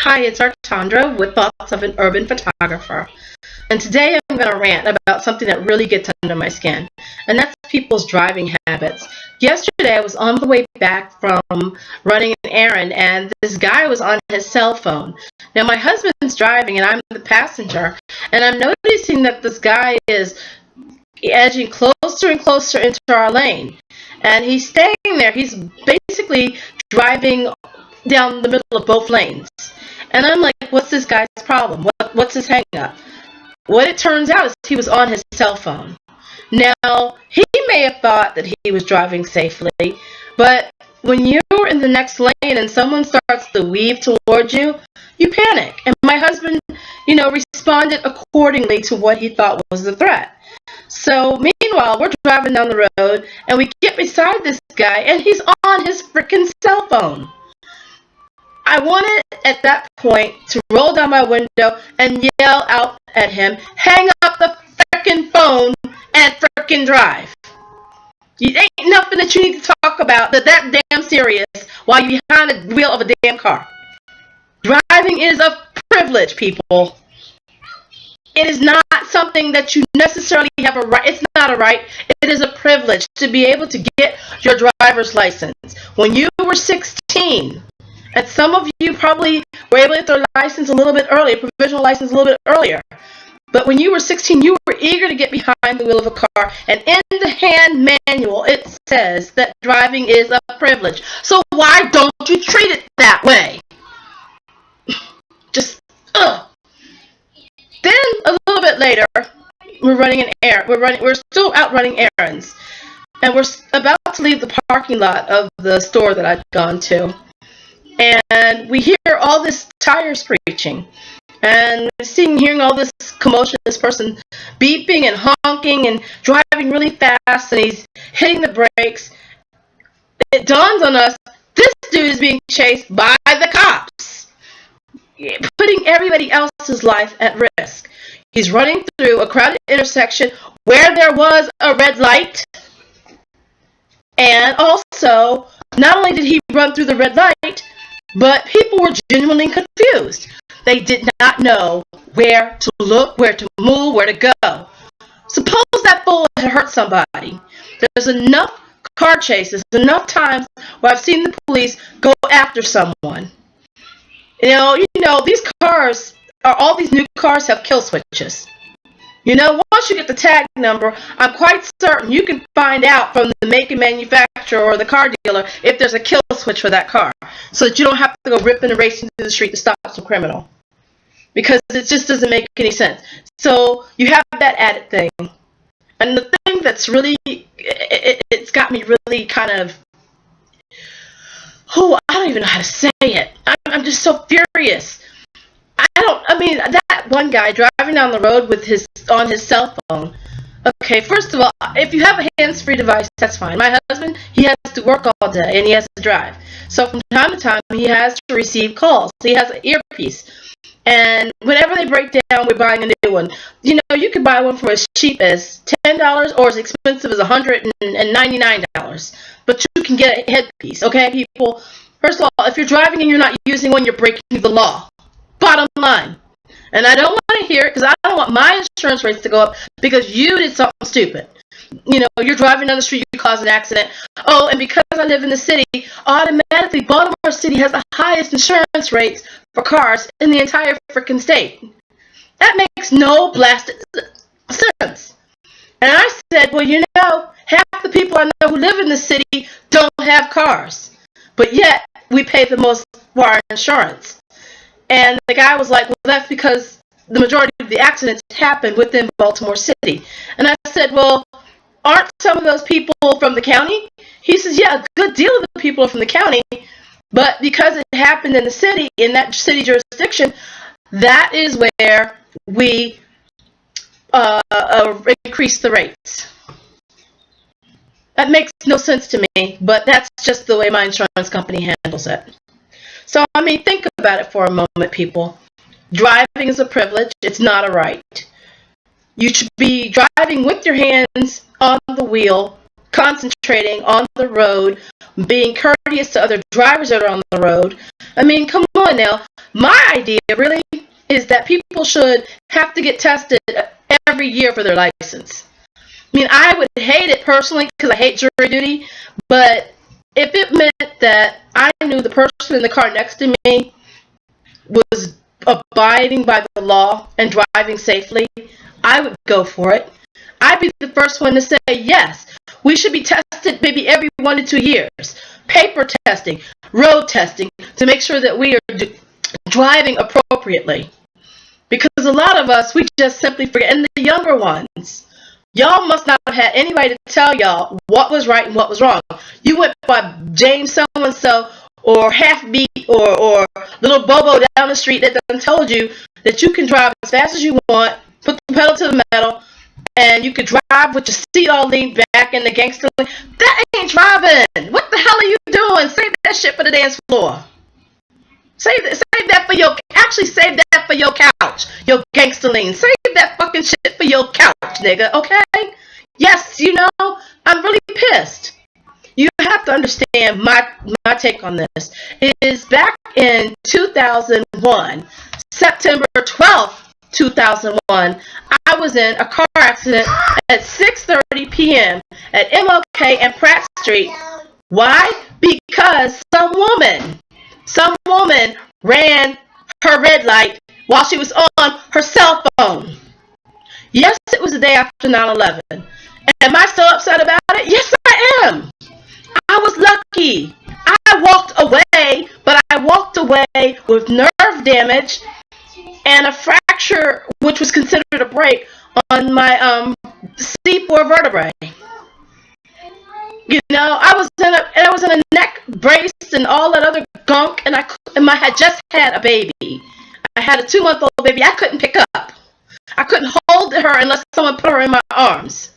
Hi, it's Artandra with Thoughts of an Urban Photographer. And today I'm going to rant about something that really gets under my skin, and that's people's driving habits. Yesterday I was on the way back from running an errand, and this guy was on his cell phone. Now my husband's driving and I'm the passenger, and I'm noticing that this guy is edging closer and closer into our lane. And he's staying there. He's basically driving down the middle of both lanes. And I'm like, what's this guy's problem? What's his hang up? What it turns out is he was on his cell phone. Now, he may have thought that he was driving safely, but when you're in the next lane and someone starts to weave towards you, you panic. And my husband, responded accordingly to what he thought was the threat. So meanwhile, we're driving down the road and we get beside this guy and he's on his freaking cell phone. I wanted at that point to roll down my window and yell out at him, hang up the freaking phone and freaking drive. You ain't nothing that you need to talk about that damn serious while you're behind the wheel of a damn car. Driving is a privilege, people. It is not something that you necessarily have a right. It's not a right. It is a privilege to be able to get your driver's license. When you were 16, and some of you probably were able to get their license a little bit earlier, provisional license a little bit earlier. But when you were 16, you were eager to get behind the wheel of a car. And in the hand manual, it says that driving is a privilege. So why don't you treat it that way? Just, ugh. Then a little bit later, we're running an errand. We're still out running errands. And we're about to leave the parking lot of the store that I'd gone to. And we hear all this tire screeching, and hearing all this commotion, this person beeping and honking and driving really fast, and he's hitting the brakes. It dawns on us, this dude is being chased by the cops, putting everybody else's life at risk. He's running through a crowded intersection where there was a red light, and also, not only did he run through the red light, but people were genuinely confused. They did not know where to look, where to move, where to go. Suppose that fool had hurt somebody. There's enough car chases, enough times where I've seen the police go after someone. These cars, all these new cars have kill switches. Once you get the tag number, I'm quite certain you can find out from the make and manufacturer or the car dealer if there's a kill switch for that car, so that you don't have to go ripping and racing through the street to stop some criminal, because it just doesn't make any sense. So you have that added thing. And the thing that's really, it's got me really kind of, I don't even know how to say it. I'm just so furious. That one guy driving down the road on his cell phone. Okay, first of all, if you have a hands-free device, that's fine. My husband, he has to work all day and he has to drive. So from time to time, he has to receive calls. He has an earpiece. And whenever they break down, we're buying a new one. You can buy one for as cheap as $10 or as expensive as $199. But you can get a headpiece, okay, people? First of all, if you're driving and you're not using one, you're breaking the law. Bottom line. And I don't want to hear it because I don't want my insurance rates to go up because you did something stupid. You're driving down the street, you cause an accident. Oh, and because I live in the city, automatically Baltimore City has the highest insurance rates for cars in the entire freaking state. That makes no blasted sense. And I said, well, half the people I know who live in the city don't have cars. But yet, we pay the most for our insurance. And the guy was like, well, that's because the majority of the accidents happen within Baltimore City. And I said, well, aren't some of those people from the county? He says, yeah, a good deal of the people are from the county. But because it happened in the city, in that city jurisdiction, that is where we increase the rates. That makes no sense to me, but that's just the way my insurance company handles it. So, think about it for a moment, people. Driving is a privilege. It's not a right. You should be driving with your hands on the wheel, concentrating on the road, being courteous to other drivers that are on the road. Come doing now. My idea really is that people should have to get tested every year for their license. I mean, I would hate it personally because I hate jury duty, but if it meant that I knew the person in the car next to me was abiding by the law and driving safely, I would go for it. I'd be the first one to say, yes, we should be tested maybe every 1 to 2 years. Paper testing, road testing, to make sure that we are driving appropriately. Because a lot of us, we just simply forget. And the younger ones, y'all must not have had anybody to tell y'all what was right and what was wrong. You went by James so-and-so or Half Beat or Little Bobo down the street that done told you that you can drive as fast as you want, put the pedal to the metal, and you could drive with your seat all leaned back in the gangster lane. That ain't driving. What the hell are you doing? Save that shit for the dance floor. Save that for your, actually save that for your couch, your gangster lean. Save that fucking shit for your couch, nigga, okay? Yes, you know, I'm really pissed. You have to understand my take on this. It is back in 2001, September 12th, 2001, I was in a car accident at 6:30 p.m. at MLK and Pratt Street. Why? Because some woman ran her red light while she was on her cell phone. Yes, it was the day after 9/11. Am I still upset about it? Yes, I am. I was lucky. I walked away, but I walked away with nerve damage and a fracture, which was considered a break, on my C4 vertebrae. You know, I was in a neck brace and all that other gunk, and I had just had a baby. I had a 2-month-old baby. I couldn't pick up. I couldn't hold her unless someone put her in my arms.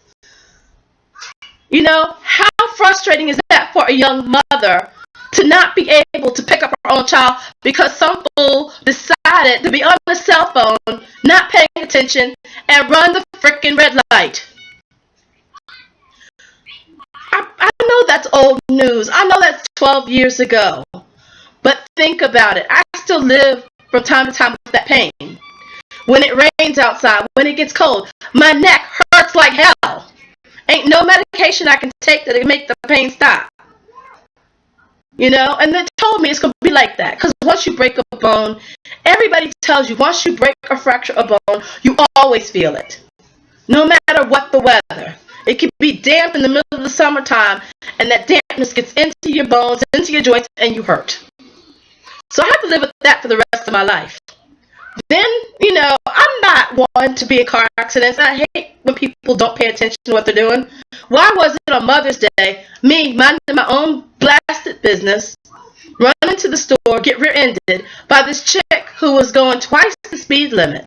You know, how frustrating is that for a young mother to not be able to pick up her own child because some fool decided to be on the cell phone, not paying attention, and run the frickin' red light? I know that's old news. I know that's 12 years ago. But think about it. I still live from time to time with that pain. When it rains outside, when it gets cold, my neck hurts like hell. Ain't no medication I can take that can make the pain stop. You know, and they told me it's going to be like that. Because once you break a bone, everybody tells you once you break or fracture a bone, you always feel it. No matter what the weather. It can be damp in the middle of the summertime, and that dampness gets into your bones, into your joints, and you hurt. So I have to live with that for the rest of my life. Then, you know, I'm not one to be in car accidents. I hate when people don't pay attention to what they're doing. Why was it on Mother's Day, me minding my own blasted business, running to the store, get rear-ended by this chick who was going twice the speed limit?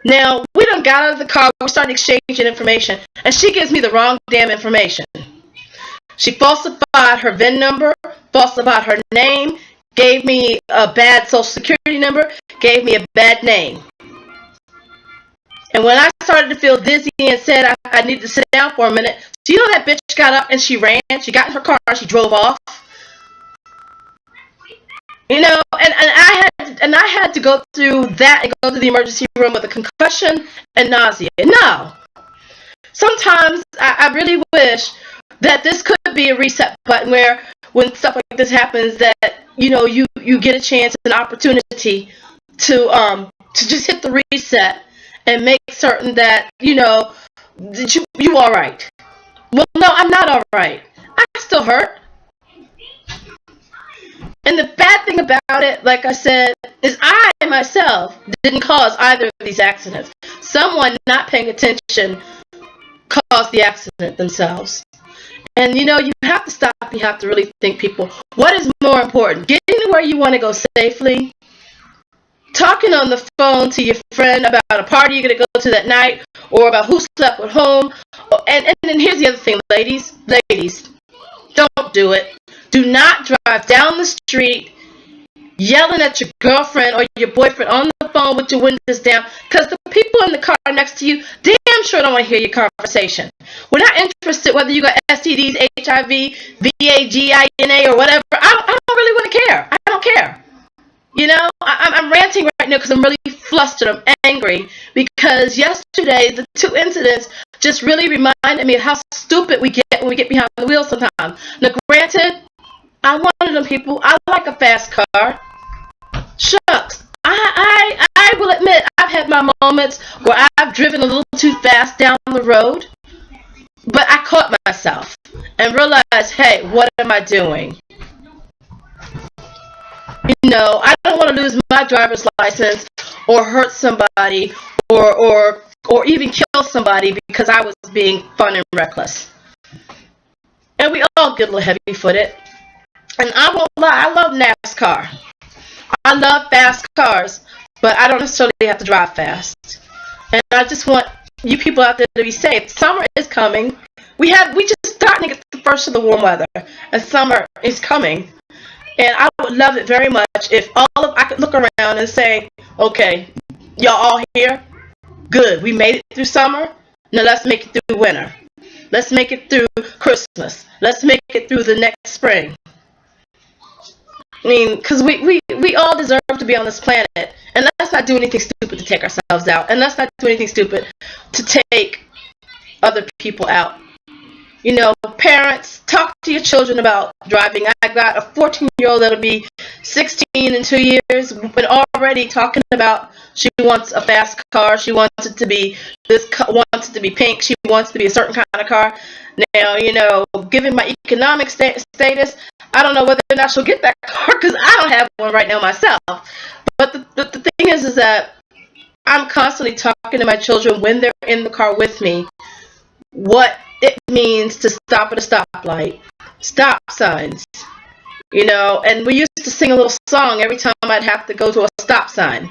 Now, we done got out of the car, we started exchanging information, and she gives me the wrong damn information. She falsified her VIN number, falsified her name, gave me a bad social security number, gave me a bad name. And when I started to feel dizzy and said I needed to sit down for a minute, so you know that bitch got up and she ran, she got in her car, she drove off. You know, and I had to go through that and go to the emergency room with a concussion and nausea. No. Sometimes I really wish that this could be a reset button where when stuff like this happens that, you know, you get a chance, an opportunity to just hit the reset and make certain that, you know, that you all right. Well, no, I'm not all right. I still hurt. And the bad thing about it, like I said, is I myself didn't cause either of these accidents. Someone not paying attention caused the accident themselves. And you know, you have to stop, you have to really think, people, what is more important? Getting to where you want to go safely? Talking on the phone to your friend about a party you're going to go to that night, or about who slept at home? And then here's the other thing, ladies, don't do it. Do not drive down the street yelling at your girlfriend or your boyfriend on the phone with your windows down, because the people in the car next to you damn sure don't want to hear your conversation. We're not interested whether you got STDs, HIV, VAGINA, or whatever. I don't really want to care. I don't care. I'm ranting right now because I'm really flustered. I'm angry because yesterday the two incidents just really reminded me of how stupid we get when we get behind the wheel sometimes. Now, granted, I'm one of them people. I like a fast car. Shucks. I will admit I've had my moments where I've driven a little too fast down the road, but I caught myself and realized, hey, what am I doing? I don't want to lose my driver's license or hurt somebody or even kill somebody because I was being fun and reckless. And we all get a little heavy-footed. And I won't lie, I love NASCAR. I love fast cars, but I don't necessarily have to drive fast. And I just want you people out there to be safe. Summer is coming. We just starting to get the first of the warm weather, and summer is coming. And I would love it very much if I could look around and say, okay, y'all all here? Good. We made it through summer. Now let's make it through winter. Let's make it through Christmas. Let's make it through the next spring. I mean, because we all deserve to be on this planet. And let's not do anything stupid to take ourselves out. And let's not do anything stupid to take other people out. Parents, talk to your children about driving. I've got a 14-year-old that'll be 16 in 2 years, but already talking about she wants a fast car. She wants it to be wants it to be pink. She wants it to be a certain kind of car. Now, given my economic status, I don't know whether or not she'll get that car because I don't have one right now myself. But the thing is that I'm constantly talking to my children when they're in the car with me what it means to stop at a stoplight, stop signs, and we used to sing a little song every time I'd have to go to a stop sign.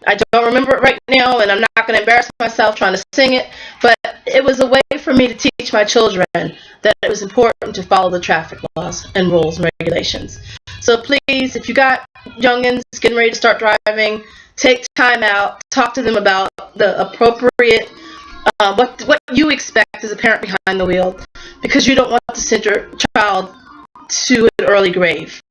I don't remember it right now, and I'm not going to embarrass myself trying to sing it, but it was a way for me to teach my children that it was important to follow the traffic laws and rules and regulations. So please, if you got youngins getting ready to start driving, take time out, talk to them about the appropriate what you expect as a parent behind the wheel, because you don't want to send your child to an early grave.